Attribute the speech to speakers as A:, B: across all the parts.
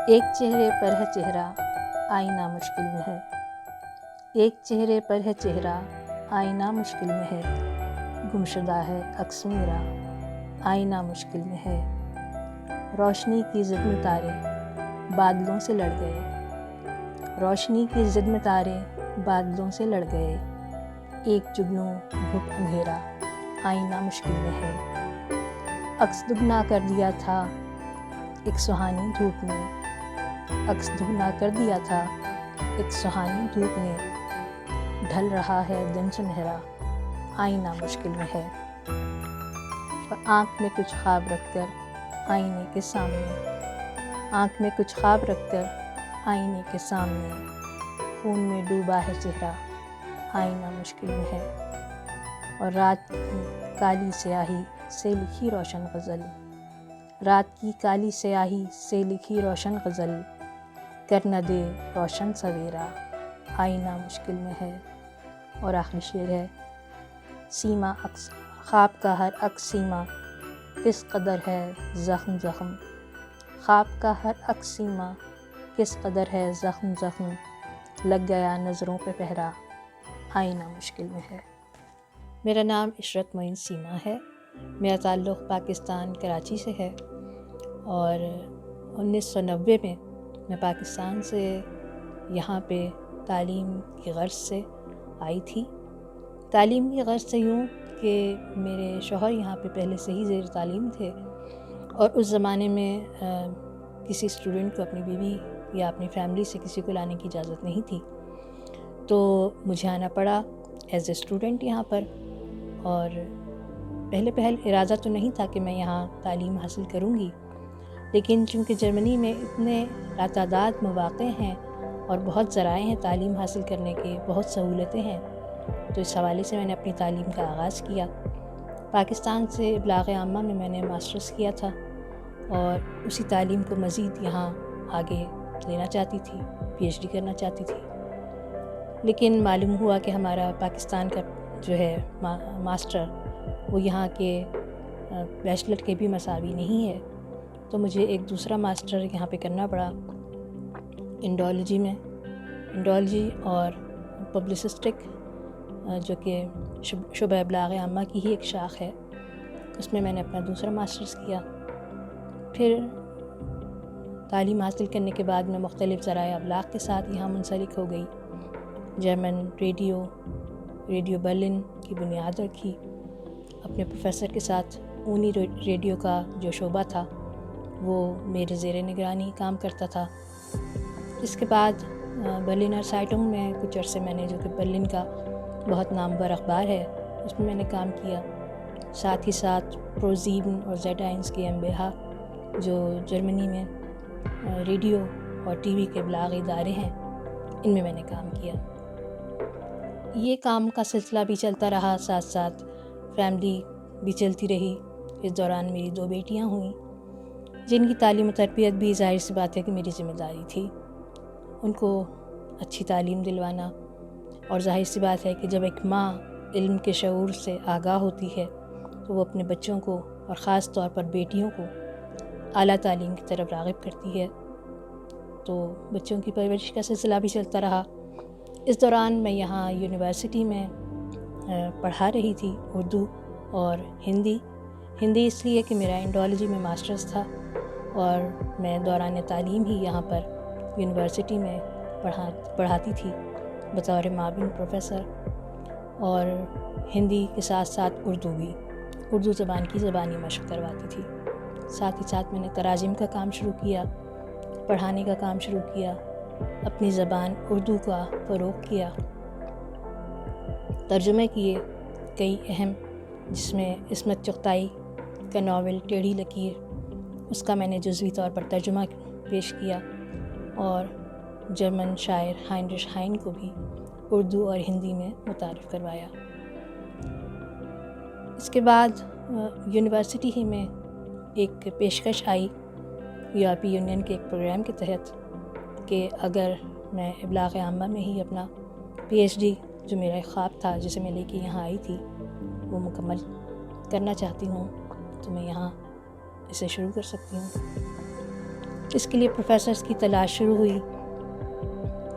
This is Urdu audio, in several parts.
A: ایک چہرے پر ہے چہرہ آئینہ مشکل میں ہے، ایک چہرے پر ہے چہرہ آئینہ مشکل میں ہے، گمشدہ ہے عکس میرا آئینہ مشکل میں ہے۔ روشنی کی ضد میں تارے بادلوں سے لڑ گئے، روشنی کی ضد میں تارے بادلوں سے لڑ گئے، ایک جگنو گھٹ اندھیرا آئینہ مشکل میں ہے۔ عکس دگنا کر دیا تھا ایک سہانی دھوپ نے، عکس دگنا کر دیا تھا ایک سہانی دھوپ نے، ڈھل رہا ہے دن سنہرا آئینہ مشکل میں ہے۔ اور آنکھ میں کچھ خواب رکھ کر آئینے کے سامنے، آنکھ میں کچھ خواب رکھ کر آئینے کے سامنے، خون میں ڈوبا ہے چہرہ آئینہ مشکل میں ہے۔ اور رات کی کالی سیاہی سے لکھی روشن غزل، رات کی کالی سیاہی سے لکھی روشن غزل، کر نہ دے روشن سویرا آئینہ مشکل میں ہے۔ اور آخری شعر ہے، سیما عکس خواب کا ہر عکس سیما کس قدر ہے زخم زخم، خواب کا ہر عکس سیما کس قدر ہے زخم زخم، لگ گیا نظروں پہ پہرا آئینہ مشکل میں ہے۔ میرا نام عشرت معین سیما ہے، میرا تعلق پاکستان کراچی سے ہے، اور 1990 میں پاکستان سے یہاں پہ تعلیم کی غرض سے آئی تھی۔ تعلیم کی غرض سے یوں کہ میرے شوہر یہاں پہ پہلے سے ہی زیر تعلیم تھے، اور اس زمانے میں کسی اسٹوڈنٹ کو اپنی بیوی یا اپنی فیملی سے کسی کو لانے کی اجازت نہیں تھی، تو مجھے آنا پڑا ایز اے اسٹوڈنٹ یہاں پر۔ اور پہل ارادہ تو نہیں تھا کہ میں یہاں تعلیم حاصل کروں گی، لیکن چونکہ جرمنی میں اتنے لاتعداد مواقع ہیں اور بہت ذرائع ہیں تعلیم حاصل کرنے کے، بہت سہولتیں ہیں، تو اس حوالے سے میں نے اپنی تعلیم کا آغاز کیا۔ پاکستان سے ابلاغ عامہ میں نے ماسٹرز کیا تھا، اور اسی تعلیم کو مزید یہاں آگے لینا چاہتی تھی، پی ایچ ڈی کرنا چاہتی تھی، لیکن معلوم ہوا کہ ہمارا پاکستان کا جو ہے ماسٹر وہ یہاں کے بیچلر کے بھی مساوی نہیں ہے، تو مجھے ایک دوسرا ماسٹر یہاں پہ کرنا پڑا انڈولوجی میں، انڈولوجی اور پبلسسٹک، جو کہ شعبہ ابلاغ عامہ کی ہی ایک شاخ ہے، اس میں نے اپنا دوسرا ماسٹرز کیا۔ پھر تعلیم حاصل کرنے کے بعد میں مختلف ذرائع ابلاغ کے ساتھ یہاں منسلک ہو گئی، جرمن ریڈیو برلن کی بنیاد رکھی، اپنے پروفیسر کے ساتھ اونی ریڈیو کا جو شعبہ تھا وہ میرے زیر نگرانی کام کرتا تھا۔ اس کے بعد برلنر سائٹنگ میں کچھ عرصے میں نے، جو کہ برلن کا بہت نامور اخبار ہے، اس میں نے کام کیا، ساتھ ہی ساتھ پروزیون اور زیڈ آئنس کی امبیہا جو جرمنی میں ریڈیو اور ٹی وی کے ابلاغی ادارے ہیں، ان میں نے کام کیا۔ یہ کام کا سلسلہ بھی چلتا رہا، ساتھ ساتھ فیملی بھی چلتی رہی۔ اس دوران میری 2 بیٹیاں ہوئیں، جن کی تعلیم و تربیت بھی ظاہر سی بات ہے کہ میری ذمہ داری تھی، ان کو اچھی تعلیم دلوانا، اور ظاہر سی بات ہے کہ جب ایک ماں علم کے شعور سے آگاہ ہوتی ہے تو وہ اپنے بچوں کو، اور خاص طور پر بیٹیوں کو، اعلیٰ تعلیم کی طرف راغب کرتی ہے، تو بچوں کی پرورش کا سلسلہ بھی چلتا رہا۔ اس دوران میں یہاں یونیورسٹی میں پڑھا رہی تھی اردو اور ہندی اس لیے کہ میرا انڈولوجی میں ماسٹرز تھا، اور میں دوران تعلیم ہی یہاں پر یونیورسٹی میں پڑھاتی تھی بطور معاون پروفیسر، اور ہندی کے ساتھ ساتھ اردو زبان کی زبانی مشق کرواتی تھی۔ ساتھ ہی ساتھ میں نے تراجم کا کام شروع کیا، پڑھانے کا کام شروع کیا، اپنی زبان اردو کا فروغ کیا، ترجمے کیے کئی اہم، جس میں عصمت چغتائی کا ناول ٹیڑھی لکیر، اس کا میں نے جزوی طور پر ترجمہ پیش کیا، اور جرمن شاعر ہائنرش ہائن کو بھی اردو اور ہندی میں متعارف کروایا۔ اس کے بعد یونیورسٹی ہی میں ایک پیشکش آئی یورپی یونین کے ایک پروگرام کے تحت کہ اگر میں ابلاغ عامہ میں ہی اپنا پی ایچ ڈی، جو میرا ایک خواب تھا جسے میں لے کے یہاں آئی تھی، وہ مکمل کرنا چاہتی ہوں، تو میں یہاں اسے شروع کر سکتی ہوں۔ اس کے لیے پروفیسرز کی تلاش شروع ہوئی.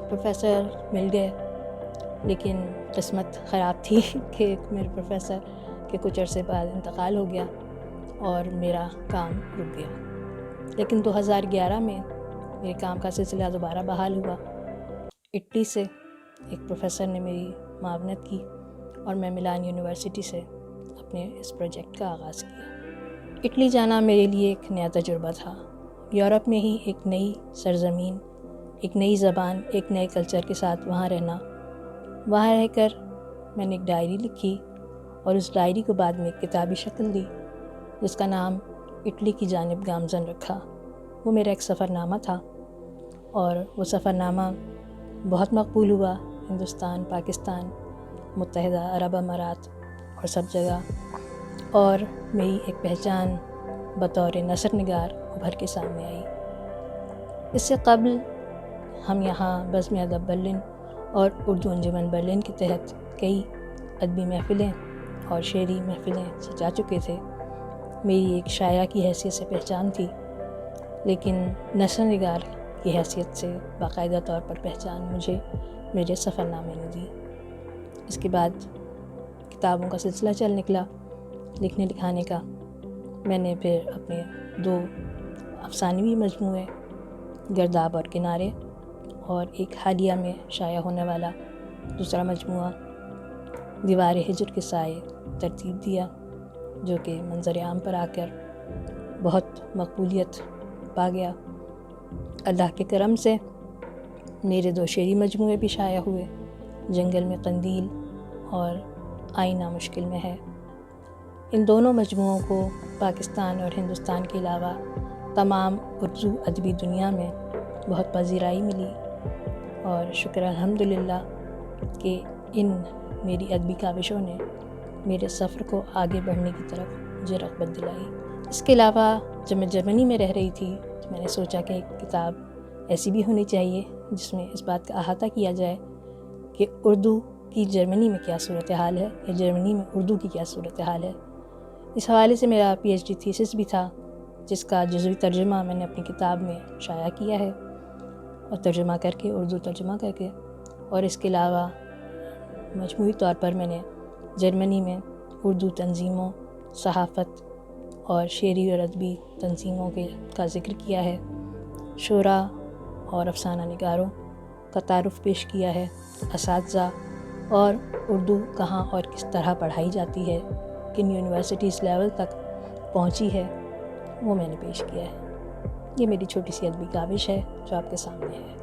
A: پروفیسر مل گئے، لیکن قسمت خراب تھی کہ میرے پروفیسر کے کچھ عرصے بعد انتقال ہو گیا اور میرا کام رک گیا. لیکن 2011 میں میرے کام کا سلسلہ دوبارہ بحال ہوا. اٹلی سے ایک پروفیسر نے میری معاونت کی اور میں ملان یونیورسٹی سے اپنے اس پروجیکٹ کا آغاز کیا. اٹلی جانا میرے لیے ایک نیا تجربہ تھا. یورپ میں ہی ایک نئی سرزمین، ایک نئی زبان، ایک نئے کلچر کے ساتھ وہاں رہنا. وہاں رہ کر میں نے ایک ڈائری لکھی اور اس ڈائری کو بعد میں ایک کتابی شکل دی جس کا نام اٹلی کی جانب گامزن رکھا. وہ میرا ایک سفر نامہ تھا اور وہ سفر نامہ بہت مقبول ہوا ہندوستان، پاکستان، متحدہ عرب امارات اور سب جگہ، اور میری ایک پہچان بطور نثر نگار ابھر کے سامنے آئی. اس سے قبل ہم یہاں بزم ادب برلن اور اردو انجمن برلن کے تحت کئی ادبی محفلیں اور شعری محفلیں سجا چکے تھے. میری ایک شاعرہ کی حیثیت سے پہچان تھی، لیکن نثر نگار کی حیثیت سے باقاعدہ طور پر پہچان مجھے میرے سفر نامے نے دی. اس کے بعد کتابوں کا سلسلہ چل نکلا لکھنے لکھانے کا. میں نے پھر اپنے 2 افسانوی مجموعے گرداب اور کنارے اور ایک حالیہ میں شائع ہونے والا دوسرا مجموعہ دیوار ہجر کے سائے ترتیب دیا، جو کہ منظر عام پر آ کر بہت مقبولیت پا گیا. اللہ کے کرم سے میرے 2 شعری مجموعے بھی شائع ہوئے، جنگل میں قندیل اور آئینہ مشکل میں ہے. ان دونوں مجموعوں کو پاکستان اور ہندوستان کے علاوہ تمام اردو ادبی دنیا میں بہت پذیرائی ملی، اور شکر الحمدللہ کہ ان میری ادبی کاوشوں نے میرے سفر کو آگے بڑھنے کی طرف مجھے رغبت دلائی. اس کے علاوہ جب میں جرمنی میں رہ رہی تھی تو میں نے سوچا کہ ایک کتاب ایسی بھی ہونی چاہیے جس میں اس بات کا احاطہ کیا جائے کہ اردو کی جرمنی میں کیا صورتحال ہے یا جرمنی میں اردو کی کیا صورتحال ہے. اس حوالے سے میرا PhD تھیسس بھی تھا، جس کا جزوی ترجمہ میں نے اپنی کتاب میں شائع کیا ہے، اور ترجمہ کر کے اردو ترجمہ کر کے. اور اس کے علاوہ مجموعی طور پر میں نے جرمنی میں اردو تنظیموں، صحافت اور شعری اور ادبی تنظیموں کا ذکر کیا ہے، شعراء اور افسانہ نگاروں کا تعارف پیش کیا ہے، اساتذہ اور اردو کہاں اور کس طرح پڑھائی جاتی ہے، کن یونیورسٹیز لیول تک پہنچی ہے، وہ میں نے پیش کیا ہے. یہ میری چھوٹی سی ادبی کاوش ہے جو آپ کے سامنے ہے.